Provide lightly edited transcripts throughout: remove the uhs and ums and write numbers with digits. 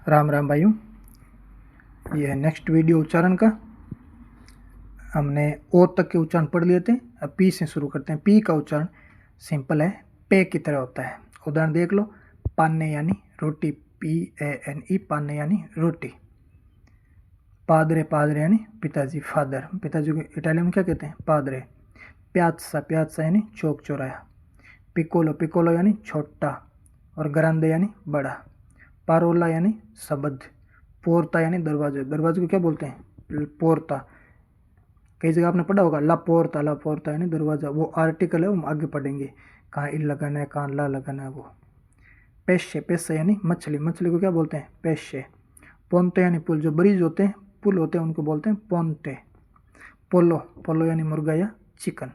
राम राम भाइयों, ये है नेक्स्ट वीडियो उच्चारण का। हमने ओ तक के उच्चारण पढ़ लिए थे, अब पी से शुरू करते हैं। पी का उच्चारण सिंपल है, पे की तरह होता है। उदाहरण देख लो, पाने यानी रोटी, PANE, पाने यानी रोटी। पादरे, पादरे यानी पिताजी, फादर। पिताजी को इटालियन में क्या कहते हैं? पादरे। प्याज़ा, प्याज़ा यानी चौक चौराया। पिकोलो, पिकोलो यानी छोटा, और ग्रांदे यानी बड़ा। पारोला यानी शब्द। पोर्ता यानी दरवाजे, दरवाजे को क्या बोलते हैं? पोर्ता। कई जगह आपने पढ़ा होगा ला पोर्ता, ला पोर्ता यानी दरवाजा। वो आर्टिकल है, वो हम आगे पढ़ेंगे, कहाँ इल लगाना है, कहाँ ला लगाना है। वो पेशे, पेशे यानी मछली, मछली को क्या बोलते हैं? पेशे। पोंते यानी पुल, जो ब्रिज होते हैं, पुल होते हैं, उनको बोलते हैं पोंते। पोलो, पोलो यानी मुर्गा या चिकन,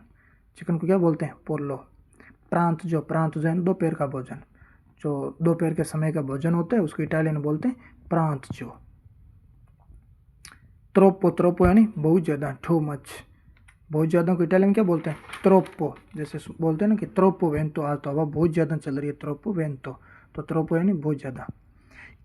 चिकन को क्या बोलते हैं? पोलो। प्रांत जो, प्रांत जो है दोपहर का भोजन, जो दोपहर के समय का भोजन होता है उसको इटालियन में बोलते हैं प्रांत जो। त्रोप्पो, त्रोप्पो यानी बहुत ज़्यादा, टू मच। बहुत ज़्यादा को इटालियन में क्या बोलते हैं? त्रोप्पो। जैसे बोलते हैं ना कि त्रोप्पो वेंतो, आज तो हवा बहुत ज़्यादा चल रही है, त्रोप्पो वेंतो। तो त्रोप्पो यानी बहुत ज़्यादा।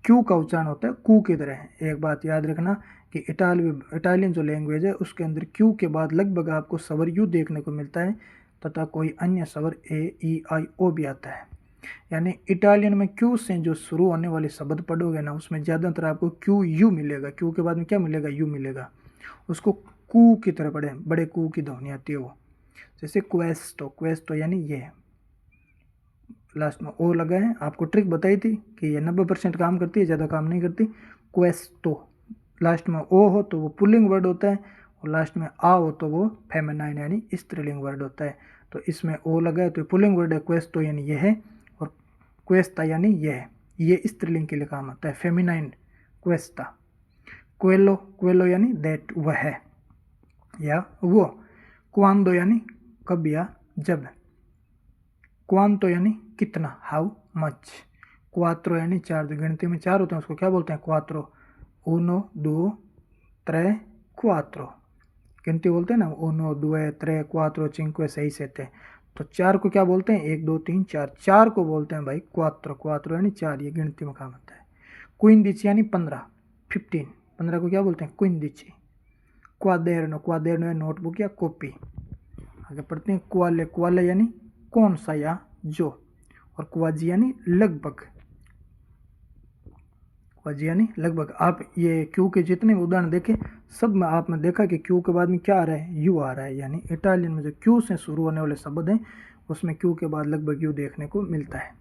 क्यू का उच्चारण होता है कू की तरह। एक बात याद रखना कि इटालियन जो लैंग्वेज है उसके अंदर क्यू के बाद लगभग आपको स्वर यू देखने को मिलता है, तथा कोई अन्य स्वर A, E, I, O भी आता है। यानी इटालियन में क्यू से जो शुरू होने वाले शब्द पढ़ोगे ना, उसमें ज़्यादातर आपको क्यू यू मिलेगा। क्यू के बाद में क्या मिलेगा? यू मिलेगा। उसको कू की तरह पढ़े, बड़े कू की ध्वनि आती है वो। जैसे क्वेस्टो, क्वेस्टो यानी ये, लास्ट में ओ लगा है। आपको ट्रिक बताई थी कि ये 90% काम करती है, ज़्यादा काम नहीं करती। क्वेस्टो, लास्ट में ओ हो तो वो पुल्लिंग वर्ड होता है, और लास्ट में आ हो तो वो फेमिनाइन यानी स्त्रीलिंग वर्ड होता है। तो इसमें ओ लगा है तो पुल्लिंग वर्ड है, क्वेस्टो यानी ये है, और क्वेस्टा यानी ये है, ये स्त्रीलिंग के लिए काम आता है, फेमिनाइन क्वेस्टा। क्वेलो, क्वेलो यानी दैट, वह है या वो। क्वांदो यानी कब या जब। क्वांतो यानी कितना, हाउ मच। क्वात्रो यानी चार, जो गिनती में चार होते हैं उसको क्या बोलते हैं? क्वात्रो। उनो, दो, त्रे, क्वात्रो। गिनती बोलते हैं ना, उनो, दुए, त्रे, क्वात्रो, चिंक्वे, सही से थे। तो चार को क्या बोलते हैं? एक, दो, तीन, चार। चार को बोलते हैं भाई क्वात्रो, क्वात्रो यानी चार, ये गिनती में काम आता है। क्विंडिची यानी 15, 15। 15 को क्या बोलते हैं? क्विंडिची। क्वादेर्नो, क्वादेर्नो है नोटबुक या कॉपी। आगे पढ़ते हैं। क्वाले, क्वाले यानी कौन सा या जो, और क्वाजी यानी लगभग, क्वाजी यानी लगभग। आप ये क्यू के जितने भी उदाहरण देखें, सब में आपने देखा कि क्यू के बाद में क्या आ रहा है? यू आ रहा है। यानी इटालियन में जो क्यू से शुरू होने वाले शब्द हैं उसमें क्यू के बाद लगभग यू देखने को मिलता है।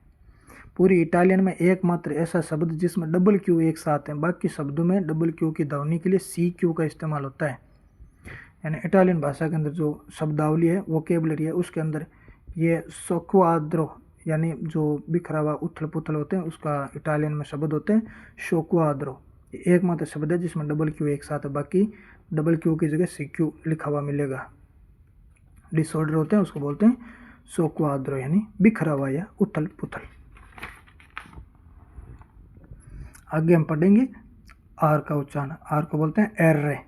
पूरी इटालियन में एकमात्र ऐसा शब्द जिसमें डबल क्यू एक साथ है, बाकी शब्दों में डबल क्यू की ध्वनि के लिए CQ का इस्तेमाल होता है। यानी इटालियन भाषा के अंदर जो शब्दावली है, वोकेबलरी है, उसके अंदर ये सोक्वाद्रो यानी जो बिखरा हुआ उथल पुथल होते हैं उसका इटालियन में शब्द होते हैं शोक्वाद्रो। एकमात्र शब्द है जिसमें डबल क्यू एक साथ है, बाकी डबल क्यू की जगह CQ लिखा हुआ मिलेगा। डिसऑर्डर होते हैं उसको बोलते हैं सोक्वाद्रो, यानी बिखरा हुआ या उथल पुथल। आगे हम पढ़ेंगे आर का उच्चारण। आर को बोलते हैं एर्रे।